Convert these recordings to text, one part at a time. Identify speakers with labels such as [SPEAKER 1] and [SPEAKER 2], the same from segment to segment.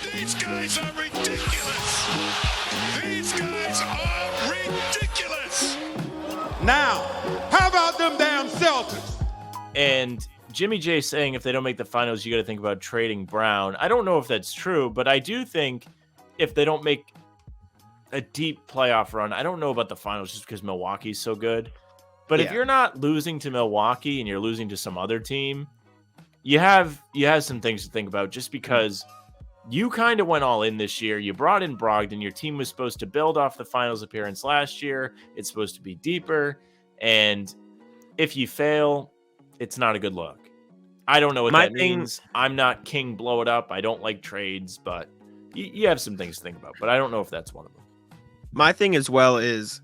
[SPEAKER 1] These guys are ridiculous. These guys are ridiculous.
[SPEAKER 2] Now, how about them damn Celtics?
[SPEAKER 3] And Jimmy J saying if they don't make the finals, you got to think about trading Brown. I don't know if that's true, but I do think if they don't make a deep playoff run, I don't know about the finals just because Milwaukee's so good. But if you're not losing to Milwaukee and you're losing to some other team, you have some things to think about just because you kind of went all in this year. You brought in Brogdon. Your team was supposed to build off the finals appearance last year. It's supposed to be deeper. And if you fail, it's not a good look. I don't know what that means. I'm not king blow it up. I don't like trades, but you have some things to think about. But I don't know if that's one of them.
[SPEAKER 4] My thing as well is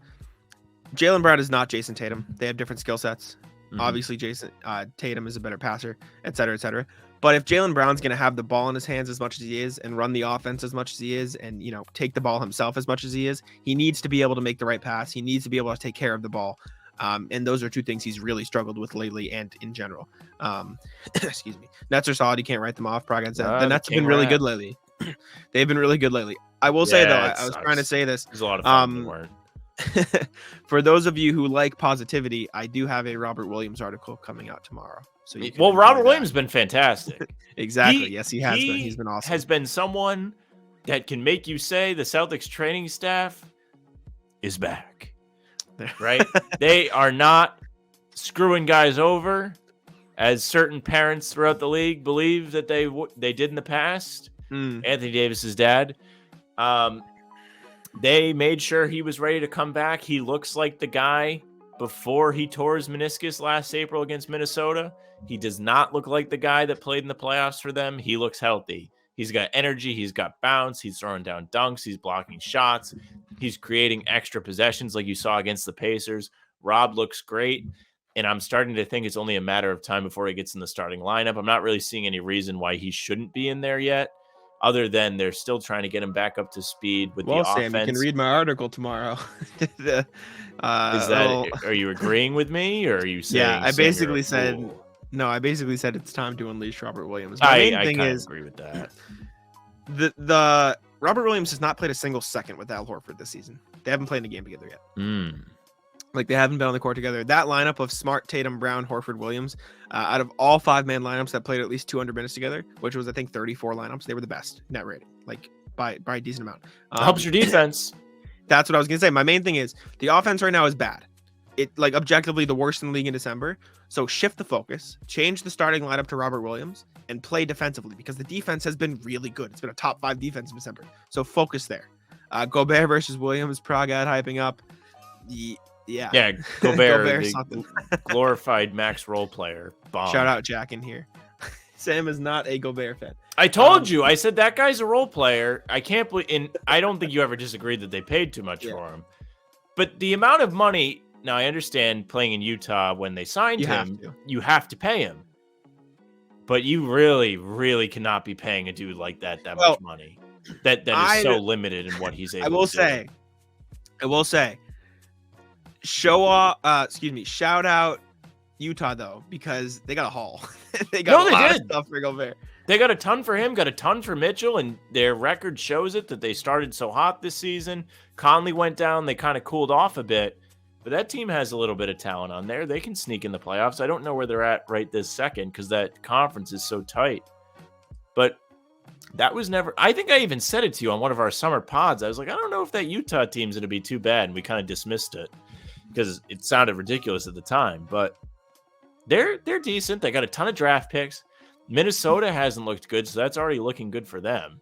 [SPEAKER 4] Jaylen Brown is not Jason Tatum. They have different skill sets. Obviously, Tatum is a better passer, et cetera, et cetera. But if Jaylen Brown's going to have the ball in his hands as much as he is and run the offense as much as he is and, take the ball himself as much as he is, he needs to be able to make the right pass. He needs to be able to take care of the ball. And those are two things he's really struggled with lately and in general. Excuse me. Nets are solid. You can't write them off. The Nets have been really good lately. They've been really good lately. I will say, though, I was trying to say this.
[SPEAKER 3] There's a lot of fun.
[SPEAKER 4] For those of you who like positivity, I do have a Robert Williams article coming out tomorrow. So
[SPEAKER 3] Robert Williams has been fantastic.
[SPEAKER 4] Exactly. Yes, he has been. He's been awesome.
[SPEAKER 3] Has been someone that can make you say the Celtics training staff is back. Right? They are not screwing guys over as certain parents throughout the league believe that they did in the past. Anthony Davis's dad. They made sure he was ready to come back. He looks like the guy before he tore his meniscus last April against Minnesota. He does not look like the guy that played in the playoffs for them. He looks healthy. He's got energy. He's got bounce. He's throwing down dunks. He's blocking shots. He's creating extra possessions like you saw against the Pacers. Rob looks great. And I'm starting to think it's only a matter of time before he gets in the starting lineup. I'm not really seeing any reason why he shouldn't be in there yet, other than they're still trying to get him back up to speed with the offense.
[SPEAKER 4] Sam, you can read my article tomorrow.
[SPEAKER 3] Are you agreeing with me, or are you saying?
[SPEAKER 4] Yeah, I basically said it's time to unleash Robert Williams.
[SPEAKER 3] I kind of agree with that.
[SPEAKER 4] The Robert Williams has not played a single second with Al Horford this season. They haven't played a game together yet. Like, they haven't been on the court together. That lineup of Smart, Tatum, Brown, Horford, Williams, out of all 5-man lineups that played at least 200 minutes together, which was, I think, 34 lineups, they were the best net rating, like by a decent amount.
[SPEAKER 3] Helps your defense.
[SPEAKER 4] That's what I was going to say. My main thing is the offense right now is bad. It, like, objectively the worst in the league in December. So shift the focus, change the starting lineup to Robert Williams, and play defensively, because the defense has been really good. It's been a top 5 defense in December. So focus there. Gobert versus Williams, Praga hyping up. Yeah,
[SPEAKER 3] Gobert the glorified max role player. Bomb.
[SPEAKER 4] Shout out Jack in here. Sam is not a Gobert fan.
[SPEAKER 3] I told you. I said that guy's a role player. I can't believe. And I don't think you ever disagreed that they paid too much for him. But the amount of money. Now, I understand playing in Utah when they signed him, you have to pay him. But you really, really cannot be paying a dude like that much money. That is so limited in what he's able to do.
[SPEAKER 4] I will say. Shout out Utah, though, because they got a haul. They got a lot of stuff for Gobert.
[SPEAKER 3] They got a ton for him, got a ton for Mitchell, and their record shows it that they started so hot this season. Conley went down. They kind of cooled off a bit. But that team has a little bit of talent on there. They can sneak in the playoffs. I don't know where they're at right this second because that conference is so tight. But that was never – I think I even said it to you on one of our summer pods. I was like, I don't know if that Utah team's going to be too bad, and we kind of dismissed it because it sounded ridiculous at the time. But they're decent. They got a ton of draft picks. Minnesota hasn't looked good, so that's already looking good for them.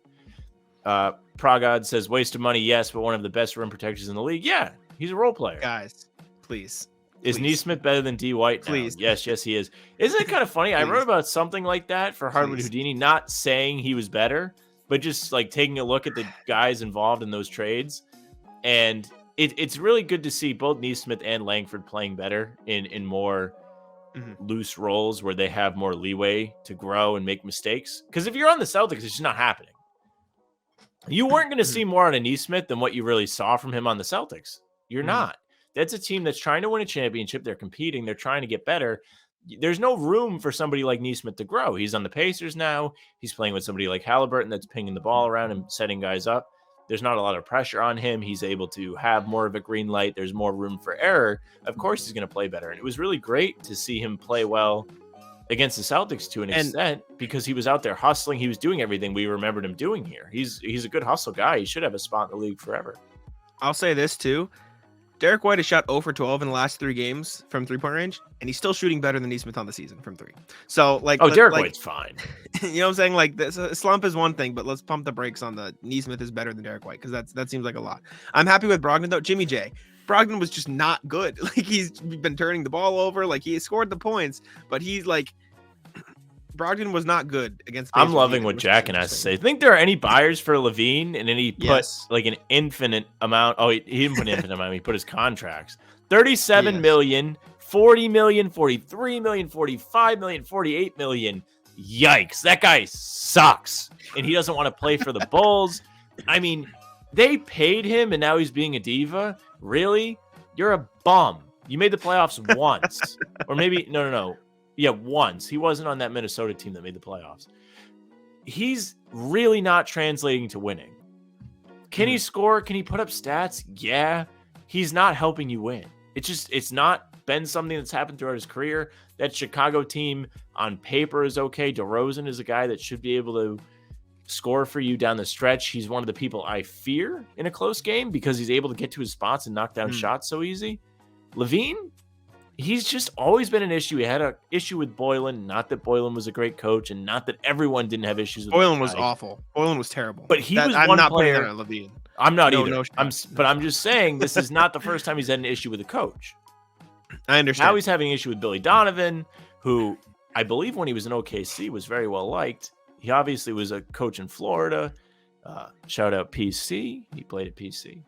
[SPEAKER 3] Pragod says, waste of money, yes, but one of the best rim protectors in the league. Yeah, he's a role player.
[SPEAKER 4] Guys, please.
[SPEAKER 3] Is Neesmith better than D. White now?
[SPEAKER 4] Please.
[SPEAKER 3] Yes, he is. Isn't it kind of funny? I wrote about something like that for Hardwood Houdini, not saying he was better, but just like taking a look at the guys involved in those trades. And it's really good to see both Neesmith and Langford playing better in more loose roles where they have more leeway to grow and make mistakes. Because if you're on the Celtics, it's just not happening. You weren't going to see more out of Neesmith than what you really saw from him on the Celtics. You're not. That's a team that's trying to win a championship. They're competing. They're trying to get better. there's no room for somebody like Nesmith to grow. He's on the Pacers now. He's playing with somebody like Halliburton that's pinging the ball around and setting guys up. There's not a lot of pressure on him. He's able to have more of a green light. There's more room for error. Of course, he's going to play better. And it was really great to see him play well against the Celtics to an extent because he was out there hustling. He was doing everything we remembered him doing here. He's a good hustle guy. He should have a spot in the league forever.
[SPEAKER 4] I'll say this too. Derek White has shot 0 for 12 in the last 3 games from 3-point range, and he's still shooting better than Nesmith on the season from 3. So, like,
[SPEAKER 3] Derek White's fine.
[SPEAKER 4] You know what I'm saying? Like, this slump is one thing, but let's pump the brakes on the Nesmith is better than Derek White because that seems like a lot. I'm happy with Brogdon though. Jimmy J. Brogdon was just not good. Like, he's been turning the ball over. Like, he scored the points, but he's like, Brogdon was not good against.
[SPEAKER 3] I'm loving what Jack and has to say. Think there are any buyers for Levine, and then he put like an infinite amount. Oh, he didn't put an infinite amount. He put his contracts: 37 million, 40 million, 43 million, 45 million, 48 million. Yikes! That guy sucks, and he doesn't want to play for the Bulls. I mean, they paid him, and now he's being a diva. Really? You're a bum. You made the playoffs once, or maybe no. Yeah, once. He wasn't on that Minnesota team that made the playoffs. He's really not translating to winning. Can he score? Can he put up stats? Yeah. He's not helping you win. It's not been something that's happened throughout his career. That Chicago team on paper is okay. DeRozan is a guy that should be able to score for you down the stretch. He's one of the people I fear in a close game because he's able to get to his spots and knock down shots so easy. Levine? He's just always been an issue. He had an issue with Boylan. Not that Boylan was a great coach, and not that everyone didn't have issues with
[SPEAKER 4] Boylan. Was awful. Boylan was terrible.
[SPEAKER 3] But he was
[SPEAKER 4] I'm
[SPEAKER 3] one
[SPEAKER 4] not
[SPEAKER 3] player.
[SPEAKER 4] Putting that on Levine.
[SPEAKER 3] I'm not either. But I'm just saying this is not the first time he's had an issue with a coach.
[SPEAKER 4] I understand.
[SPEAKER 3] Now he's having an issue with Billy Donovan, who I believe when he was in OKC was very well liked. He obviously was a coach in Florida. Shout out PC. He played at PC.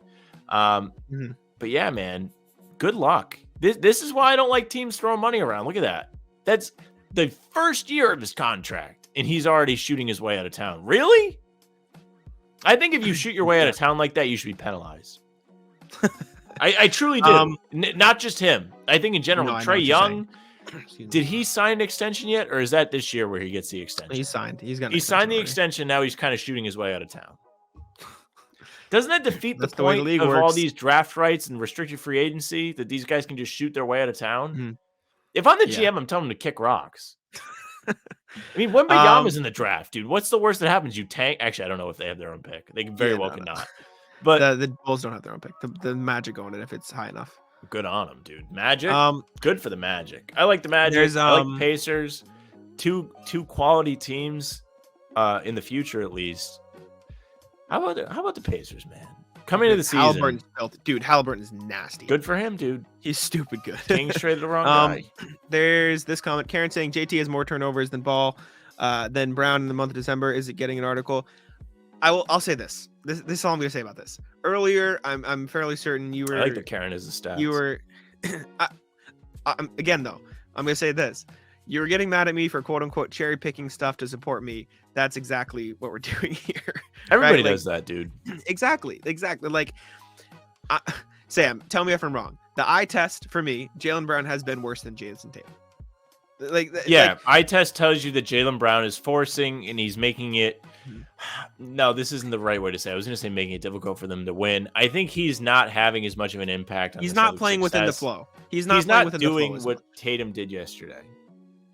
[SPEAKER 3] But yeah, man, good luck. This is why I don't like teams throwing money around. Look at that. That's the first year of his contract, and he's already shooting his way out of town. Really? I think if you shoot your way out of town like that, you should be penalized. I truly do. Not just him. I think in general, Trae Young, did he sign an extension yet, or is that this year where he gets the extension?
[SPEAKER 4] He signed. He
[SPEAKER 3] signed the extension. Now he's kind of shooting his way out of town. Doesn't that defeat the
[SPEAKER 4] That's the way
[SPEAKER 3] point
[SPEAKER 4] the league
[SPEAKER 3] of all
[SPEAKER 4] works.
[SPEAKER 3] these draft rights and restricted free agency that these guys can just shoot their way out of town? If I'm the GM, I'm telling them to kick rocks. I mean, Wembanyama's in the draft, dude. What's the worst that happens? You tank. Actually, I don't know if they have their own pick. They very well could not. But
[SPEAKER 4] the Bulls don't have their own pick. The Magic own it if it's high enough.
[SPEAKER 3] Good on them, dude. Magic. Good for the Magic. I like the Magic. I like the Pacers. Two quality teams in the future, at least. How about the Pacers, man? Coming into the season.
[SPEAKER 4] Halliburton's filthy. Dude, Halliburton is nasty.
[SPEAKER 3] Good for him, dude.
[SPEAKER 4] He's stupid good.
[SPEAKER 3] Kings traded the wrong guy.
[SPEAKER 4] There's this comment. Karen saying JT has more turnovers than Ball, than Brown in the month of December. Is it getting an article? I'll say this. This is all I'm gonna say about this. Earlier, I'm fairly certain you were.
[SPEAKER 3] I like that Karen is a stats.
[SPEAKER 4] You were. Again, though, I'm gonna say this. You were getting mad at me for quote unquote cherry picking stuff to support me. That's exactly what we're doing here.
[SPEAKER 3] Everybody
[SPEAKER 4] right?
[SPEAKER 3] does that, dude.
[SPEAKER 4] Exactly. Like, Sam, tell me if I'm wrong. The eye test for me, Jaylen Brown has been worse than Jason Tatum. Eye
[SPEAKER 3] test tells you that Jaylen Brown is forcing and he's making it. No, this isn't the right way to say. I was going to say making it difficult for them to win. I think he's not having as much of an impact on.
[SPEAKER 4] He's not playing within the flow. He's not
[SPEAKER 3] doing what Tatum did yesterday.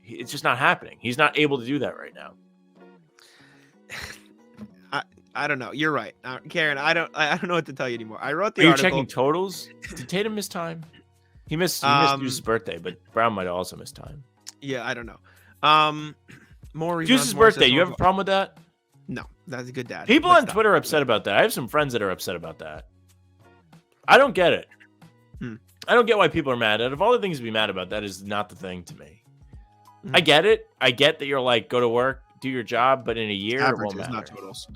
[SPEAKER 3] It's just not happening. He's not able to do that right now.
[SPEAKER 4] I don't know. You're right, Karen. I don't know what to tell you anymore. I wrote the
[SPEAKER 3] Are
[SPEAKER 4] article.
[SPEAKER 3] you checking totals? Did Tatum miss time? He missed Deuce's birthday, but Brown might have also missed time.
[SPEAKER 4] Yeah, I don't know. More
[SPEAKER 3] Deuce's birthday. You have a problem with that?
[SPEAKER 4] No, that's a good dad.
[SPEAKER 3] People on Twitter are upset about that. I have some friends that are upset about that. I don't get it. I don't get why people are mad. Out of all the things to be mad about, that is not the thing to me. I get it. I get that you're like, go to work, do your job, but in a year, it won't matter.
[SPEAKER 4] Not totals.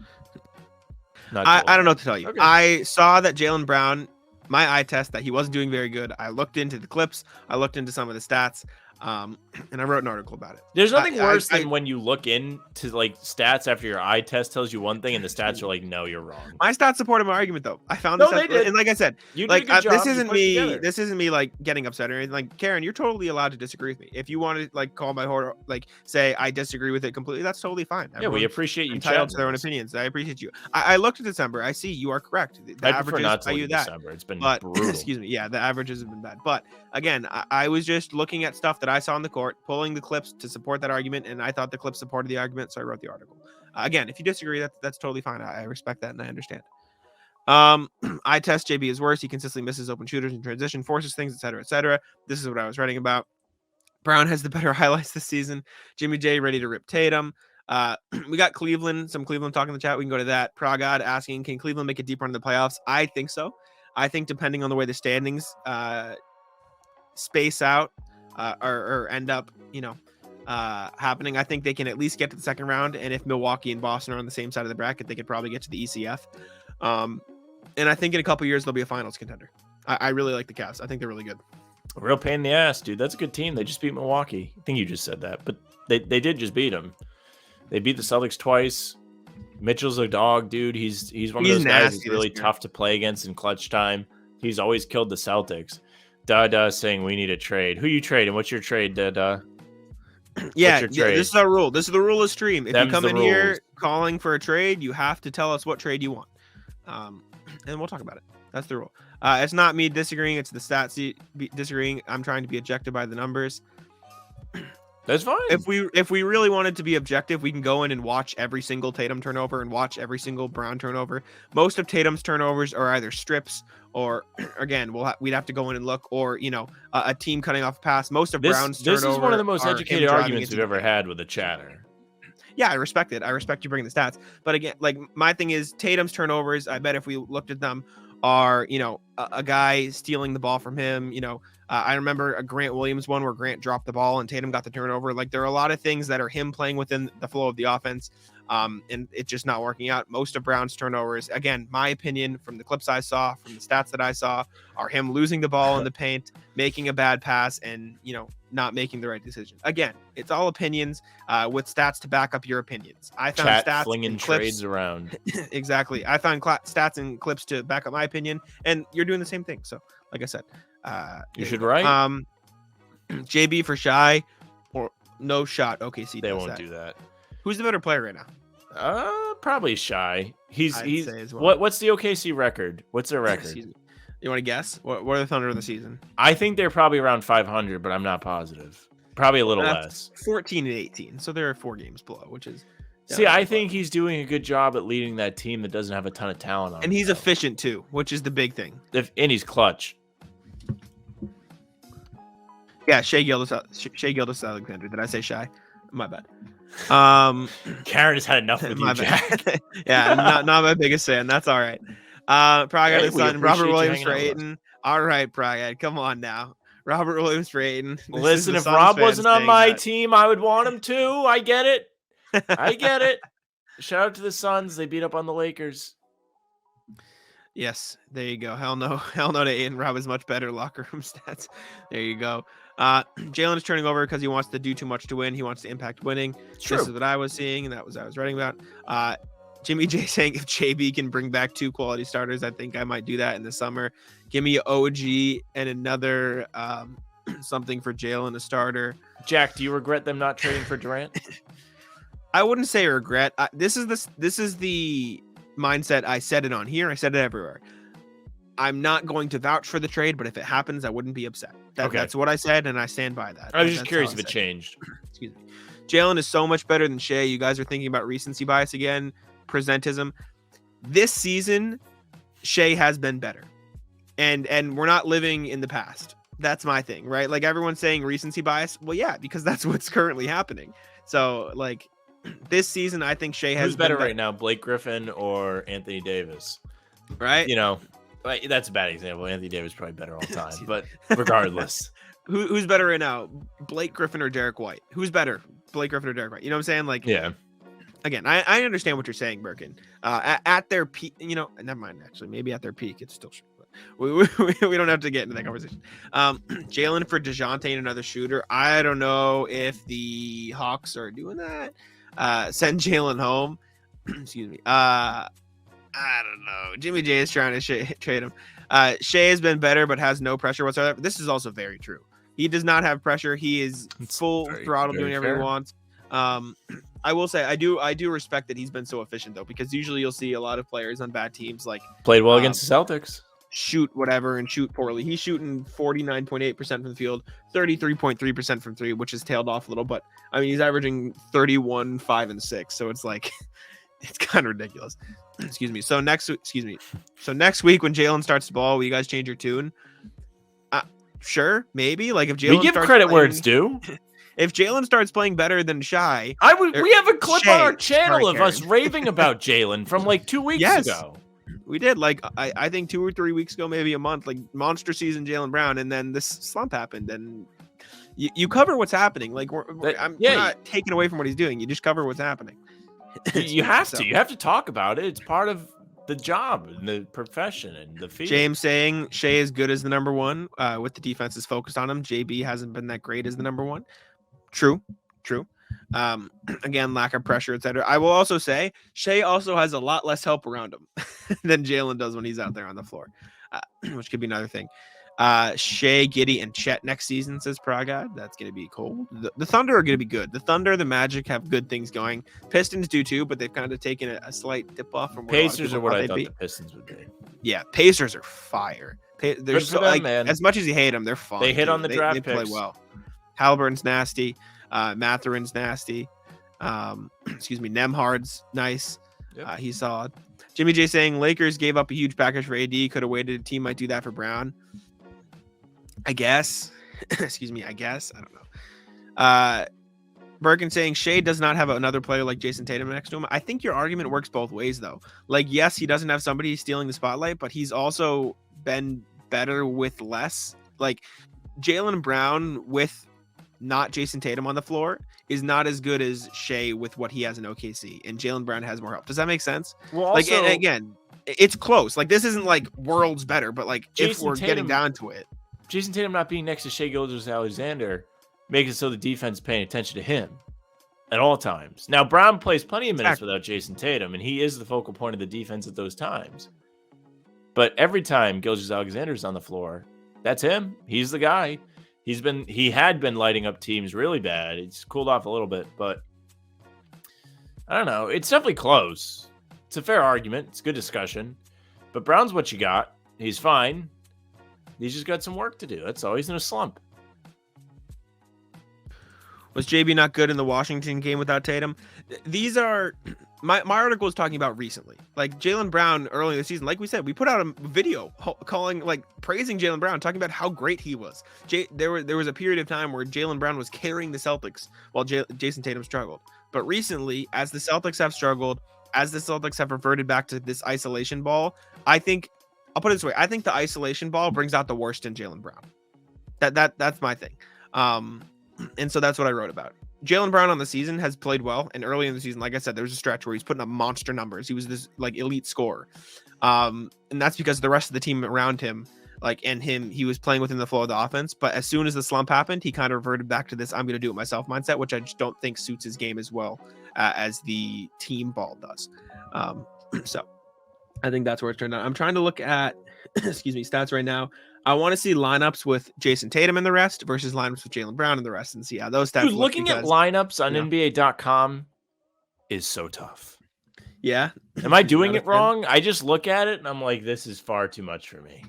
[SPEAKER 3] I
[SPEAKER 4] don't know what to tell you. Okay. I saw that Jaylen Brown, my eye test, that he wasn't doing very good. I looked into the clips. I looked into some of the stats. And I wrote an article about it.
[SPEAKER 3] There's nothing worse than when you look into like stats after your eye test tells you one thing and the stats are like, no, you're wrong.
[SPEAKER 4] My stats supported my argument though. I found
[SPEAKER 3] No,
[SPEAKER 4] this,
[SPEAKER 3] they did.
[SPEAKER 4] and like I said,
[SPEAKER 3] You
[SPEAKER 4] like
[SPEAKER 3] did a good job.
[SPEAKER 4] this
[SPEAKER 3] You
[SPEAKER 4] isn't
[SPEAKER 3] put it
[SPEAKER 4] me.
[SPEAKER 3] together.
[SPEAKER 4] This isn't me like getting upset or anything. Like Karen, you're totally allowed to disagree with me. If you want to like call my horror, like say I disagree with it completely, that's totally fine.
[SPEAKER 3] Yeah, we appreciate you
[SPEAKER 4] entitled to their own
[SPEAKER 3] chatting with us.
[SPEAKER 4] opinions. I appreciate you. I looked at December. I see you are correct. The
[SPEAKER 3] I prefer
[SPEAKER 4] averages
[SPEAKER 3] not to
[SPEAKER 4] tell
[SPEAKER 3] look
[SPEAKER 4] you
[SPEAKER 3] at
[SPEAKER 4] that.
[SPEAKER 3] December. It's been
[SPEAKER 4] But
[SPEAKER 3] brutal.
[SPEAKER 4] excuse me, yeah, the averages have been bad. But again, I was just looking at stuff that I saw on the court, pulling the clips to support that argument, and I thought the clips supported the argument, so I wrote the article. Again, if you disagree, that's totally fine. I respect that and I understand. I test JB is worse. He consistently misses open shooters in transition, forces things, etc., etc. This is what I was writing about. Brown has the better highlights this season. Jimmy J ready to rip Tatum. We got Cleveland, some Cleveland talk in the chat. We can go to that. Pragad asking, can Cleveland make a deep run in the playoffs? I think so. I think depending on the way the standings space out or end up, happening, I think they can at least get to the second round. And if Milwaukee and Boston are on the same side of the bracket, they could probably get to the ECF. And I think in a couple years, they'll be a finals contender. I really like the Cavs. I think they're really good.
[SPEAKER 3] A real pain in the ass, dude. That's a good team. They just beat Milwaukee. I think you just said that, but they did just beat them. They beat the Celtics twice. Mitchell's a dog, dude. He's one of those guys that's really tough to play against in clutch time. He's always killed the Celtics. Dada saying we need a trade. Who you trading? What's your trade, Dada?
[SPEAKER 4] Yeah, this is our rule. This is the rule of stream. If you come in here calling for a trade, you have to tell us what trade you want. And we'll talk about it. That's the rule. It's not me disagreeing. It's the stats disagreeing. I'm trying to be objective by the numbers.
[SPEAKER 3] That's fine.
[SPEAKER 4] If we really wanted to be objective, we can go in and watch every single Tatum turnover and watch every single Brown turnover. Most of Tatum's turnovers are either strips or, again, we'd have to go in and look, or a team cutting off a pass. Most of Brown's turnovers.
[SPEAKER 3] This is one of the most educated arguments we've ever had with a chatter.
[SPEAKER 4] Yeah, I respect it. I respect you bringing the stats. But again, like my thing is Tatum's turnovers. I bet if we looked at them, are a guy stealing the ball from him. I remember a Grant Williams one where Grant dropped the ball and Tatum got the turnover. Like there are a lot of things that are him playing within the flow of the offense, and it's just not working out. Most of Brown's turnovers, again, my opinion from the clips I saw, from the stats that I saw, are him losing the ball in the paint, making a bad pass, and not making the right decision. Again, it's all opinions with stats to back up your opinions. I found stats
[SPEAKER 3] flinging
[SPEAKER 4] and clips,
[SPEAKER 3] trades around.
[SPEAKER 4] Exactly. I found stats and clips to back up my opinion, and you're doing the same thing. So, like I said,
[SPEAKER 3] you should write.
[SPEAKER 4] JB for Shai or no shot. OKC.
[SPEAKER 3] They won't do that.
[SPEAKER 4] Who's the better player right now?
[SPEAKER 3] Probably Shai. He's
[SPEAKER 4] well.
[SPEAKER 3] What's the OKC record? What's their record?
[SPEAKER 4] You want to guess? What are the Thunder of the season?
[SPEAKER 3] I think they're probably around 500, but I'm not positive. Probably a little less.
[SPEAKER 4] 14 and 18. So they're 4 games below, which is.
[SPEAKER 3] See, I think he's doing a good job at leading that team that doesn't have a ton of talent on.
[SPEAKER 4] And he's efficient too, which is the big thing.
[SPEAKER 3] And he's clutch.
[SPEAKER 4] Yeah, Shai Gilgeous-Alexander. Did I say Shai? My bad.
[SPEAKER 3] Karen has had enough with you, Jack.
[SPEAKER 4] Yeah, not my biggest fan. That's all right. Pragad is son. Robert Williams for Ayton. All right, Pragad, come on now. Robert Williams for Ayton.
[SPEAKER 3] Listen, if Rob wasn't on my team, I would want him too. I get it. I get it. Shout out to the Suns. They beat up on the Lakers.
[SPEAKER 4] Yes, there you go. Hell no to Ayton. Rob is much better locker room stats. There you go. Jaylen is turning over because he wants to do too much to win. He wants to impact winning.
[SPEAKER 3] True.
[SPEAKER 4] This is what I was seeing, and that was what I was writing about. Jimmy J saying if JB can bring back 2 quality starters, I think I might do that in the summer. Give me OG and another something for Jaylen, a starter.
[SPEAKER 3] Jack, do you regret them not trading for Durant?
[SPEAKER 4] I wouldn't say regret. This is the mindset. I said it on here. I said it everywhere. I'm not going to vouch for the trade, but if it happens, I wouldn't be upset. That's what I said, and I stand by that.
[SPEAKER 3] I was just curious if it changed.
[SPEAKER 4] Excuse me. Jaylen is so much better than Shai. You guys are thinking about recency bias again, presentism. This season, Shai has been better, and we're not living in the past. That's my thing, right? Like everyone's saying recency bias. Well, yeah, because that's what's currently happening. So, like this season, I think Shai has.
[SPEAKER 3] Who's better right now, Blake Griffin or Anthony Davis?
[SPEAKER 4] Right?
[SPEAKER 3] That's a bad example. Anthony Davis is probably better all the time, but regardless.
[SPEAKER 4] Who's better right now, Blake Griffin or Derek White? Who's better, Blake Griffin or Derek White? You know what I'm saying? Like,
[SPEAKER 3] yeah.
[SPEAKER 4] Again, I understand what you're saying, Birkin. At their peak, never mind. Actually, maybe at their peak, it's still true. But we don't have to get into that conversation. Jaylen for DeJounte and another shooter. I don't know if the Hawks are doing that. Send Jaylen home. Excuse me. I don't know. Jimmy J is trying to trade him. Shai has been better, but has no pressure whatsoever. This is also very true. He does not have pressure. He is full throttle doing whatever he wants. I will say I do respect that he's been so efficient though, because usually you'll see a lot of players on bad teams like
[SPEAKER 3] played well against the Celtics,
[SPEAKER 4] shoot whatever and shoot poorly. He's shooting 49.8% from the field, 33.3% from three, which has tailed off a little, but I mean he's averaging 31, 5, and 6, so it's like it's kind of ridiculous. Excuse me. So next week when Jaylen starts the ball, will you guys change your tune? Sure, maybe. Like if Jaylen
[SPEAKER 3] we give credit where it's due.
[SPEAKER 4] If Jaylen starts playing better than Shai,
[SPEAKER 3] we have a clip on our channel of
[SPEAKER 4] Karen.
[SPEAKER 3] us raving about Jaylen from like 2 weeks ago.
[SPEAKER 4] We did. Like I think 2 or 3 weeks ago, maybe a month, like monster season Jaylen Brown, and then this slump happened, and you cover what's happening. Like we're not taking away from what he's doing. You just cover what's happening.
[SPEAKER 3] You have to talk about it. It's part of the job and the profession and the field.
[SPEAKER 4] James saying Shai is good as the number one with the defense is focused on him. JB hasn't been that great as the number one. True. Again, lack of pressure, etc. I will also say Shai also has a lot less help around him than Jaylen does when he's out there on the floor, which could be another thing. Shai, Giddey, and Chet next season, says Pragad. That's going to be cool. The Thunder are going to be good. The Thunder, the Magic have good things going. Pistons do too, but they've kind of taken a slight dip off from where
[SPEAKER 3] Pacers are what I thought the Pistons would be.
[SPEAKER 4] Yeah, Pacers are fire. They're so,
[SPEAKER 3] them, man.
[SPEAKER 4] As much as you hate them, they're fun.
[SPEAKER 3] They hit on the draft
[SPEAKER 4] They play
[SPEAKER 3] picks.
[SPEAKER 4] well. Halliburton's nasty. Matherin's nasty. Nemhard's nice.
[SPEAKER 3] Yep.
[SPEAKER 4] He's solid. Jimmy J saying Lakers gave up a huge package for AD. Could have waited. A team might do that for Brown. I guess. I guess. I don't know. Birkin saying Shai does not have another player like Jason Tatum next to him. I think your argument works both ways, though. Like, yes, he doesn't have somebody stealing the spotlight, but he's also been better with less. Like, Jaylen Brown with not Jason Tatum on the floor is not as good as Shai with what he has in OKC, and Jaylen Brown has more help. Does that make sense?
[SPEAKER 3] Well, also,
[SPEAKER 4] like, and again, it's close. Like, this isn't like worlds better, but like if we're getting down to it,
[SPEAKER 3] Jason Tatum not being next to Shai Gilgeous-Alexander makes it so the defense is paying attention to him at all times. Now, Brown plays plenty of minutes without Jason Tatum, and he is the focal point of the defense at those times. But every time Gilgeous-Alexander's on the floor, that's him. He's the guy. He had been lighting up teams really bad. It's cooled off a little bit, but I don't know. It's definitely close. It's a fair argument. It's a good discussion. But Brown's what you got. He's fine. He's just got some work to do. That's all. He's in a slump.
[SPEAKER 4] Was JB not good in the Washington game without Tatum? These are my article was talking about recently. Like Jaylen Brown early in the season, like we said, we put out a video praising Jaylen Brown, talking about how great he was. There was a period of time where Jaylen Brown was carrying the Celtics while Jason Tatum struggled. But recently, as the Celtics have struggled, as the Celtics have reverted back to this isolation ball, I think I'll put it this way. I think the isolation ball brings out the worst in Jaylen Brown. That's my thing. And so that's what I wrote about. Jaylen Brown on the season has played well, and early in the season, like I said, there was a stretch where he's putting up monster numbers. He was this like elite scorer, and that's because the rest of the team around him, he was playing within the flow of the offense. But as soon as the slump happened, he kind of reverted back to this "I'm going to do it myself" mindset, which I just don't think suits his game as well as the team ball does. So I think that's where it's turned out. I'm trying to look at stats right now. I want to see lineups with Jason Tatum and the rest versus lineups with Jaylen Brown and the rest, and see how those stats.
[SPEAKER 3] Dude, looking at lineups on NBA.com is so tough.
[SPEAKER 4] Yeah.
[SPEAKER 3] Am I doing it wrong? I just look at it and I'm like, this is far too much for me.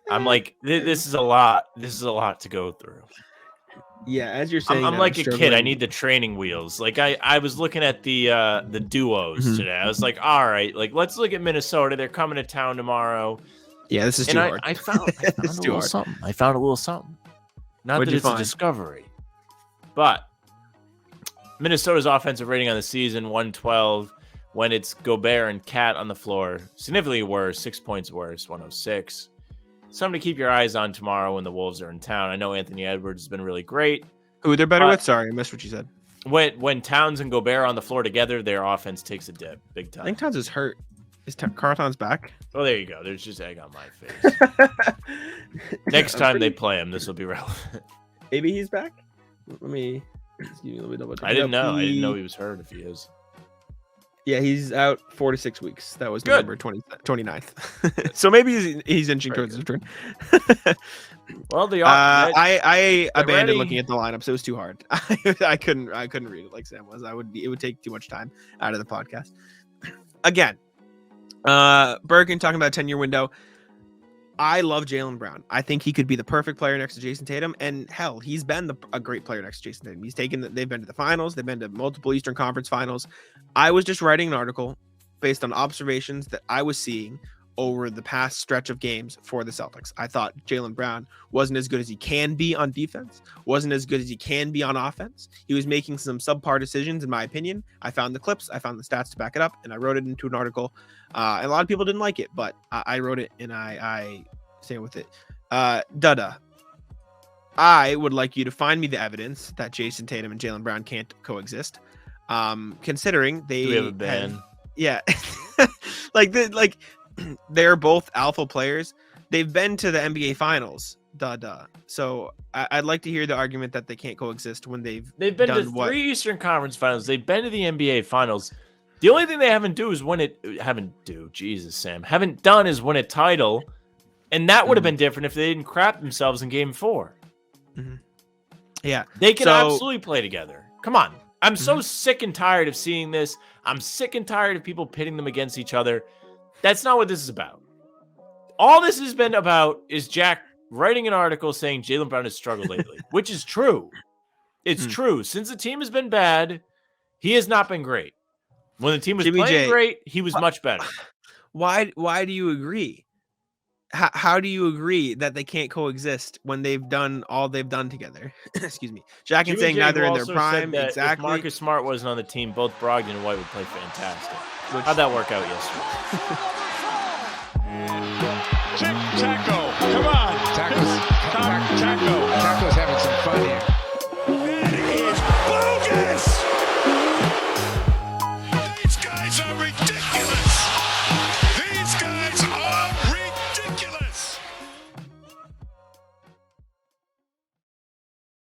[SPEAKER 3] I'm like, this is a lot. This is a lot to go through.
[SPEAKER 4] Yeah, as you're saying,
[SPEAKER 3] I'm like a kid. I need the training wheels. Like I was looking at the duos today. I was like, all right, like let's look at Minnesota. They're coming to town tomorrow.
[SPEAKER 4] Yeah, this is too hard.
[SPEAKER 3] I found a little something. I found a little something. Not
[SPEAKER 4] What'd
[SPEAKER 3] that
[SPEAKER 4] you
[SPEAKER 3] it's
[SPEAKER 4] find?
[SPEAKER 3] a discovery, but Minnesota's offensive rating on the season 112 when it's Gobert and Cat on the floor. Significantly worse, 6 points worse, 106. Something to keep your eyes on tomorrow when the Wolves are in town. I know Anthony Edwards has been really great.
[SPEAKER 4] Who they're better with? Sorry, I missed what you said.
[SPEAKER 3] When Towns and Gobert are on the floor together, their offense takes a dip big time.
[SPEAKER 4] I think Towns is hurt. Is Carlton's back?
[SPEAKER 3] Oh, there you go. There's just egg on my face. Next time they play him, this will be relevant.
[SPEAKER 4] Maybe he's back. Let me double check.
[SPEAKER 3] I didn't know. I didn't know he was hurt. If he is,
[SPEAKER 4] yeah, he's out 4 to 6 weeks. That was
[SPEAKER 3] Good.
[SPEAKER 4] November 29th. So maybe he's inching towards his return.
[SPEAKER 3] well,
[SPEAKER 4] I abandoned
[SPEAKER 3] ready.
[SPEAKER 4] looking at the lineup, so it was too hard. I couldn't read it like Sam was. It would take too much time out of the podcast. Again, Bergen talking about a 10-year window. I love Jaylen Brown. I think he could be the perfect player next to Jason Tatum, and hell, he's been a great player next to Jason Tatum. They've been to the finals. They've been to multiple Eastern Conference finals. I was just writing an article based on observations that I was seeing over the past stretch of games for the Celtics. I thought Jaylen Brown wasn't as good as he can be on defense, wasn't as good as he can be on offense. He was making some subpar decisions, in my opinion. I found the clips, I found the stats to back it up, and I wrote it into an article. And a lot of people didn't like it, but I wrote it and I stand with it. Dada, I would like you to find me the evidence that Jason Tatum and Jaylen Brown can't coexist. Considering they
[SPEAKER 3] we have a ban.
[SPEAKER 4] Yeah. They're both alpha players. They've been to the NBA finals. So I'd like to hear the argument that they can't coexist when they've
[SPEAKER 3] been
[SPEAKER 4] done
[SPEAKER 3] to
[SPEAKER 4] what?
[SPEAKER 3] 3 Eastern Conference finals. They've been to the NBA finals. The only thing they haven't done is win a title. And that would have been different if they didn't crap themselves in game 4.
[SPEAKER 4] Mm-hmm. Yeah.
[SPEAKER 3] They can absolutely play together. Come on. I'm so sick and tired of seeing this. I'm sick and tired of people pitting them against each other. That's not what this is about. All this has been about is Jack writing an article saying Jaylen Brown has struggled lately, which is true. It's true. Since the team has been bad, he has not been great. When the team was playing great, he was much better.
[SPEAKER 4] Why do you agree? How do you agree that they can't coexist when they've done all they've done together? Excuse me. Jack and saying neither in their prime. Exactly.
[SPEAKER 3] If Marcus Smart wasn't on the team, both Brogdon and White would play fantastic. How'd that work out yesterday?
[SPEAKER 2] Taco, come on.
[SPEAKER 5] Taco's having some fun here.
[SPEAKER 1] That is bogus! These guys are ridiculous!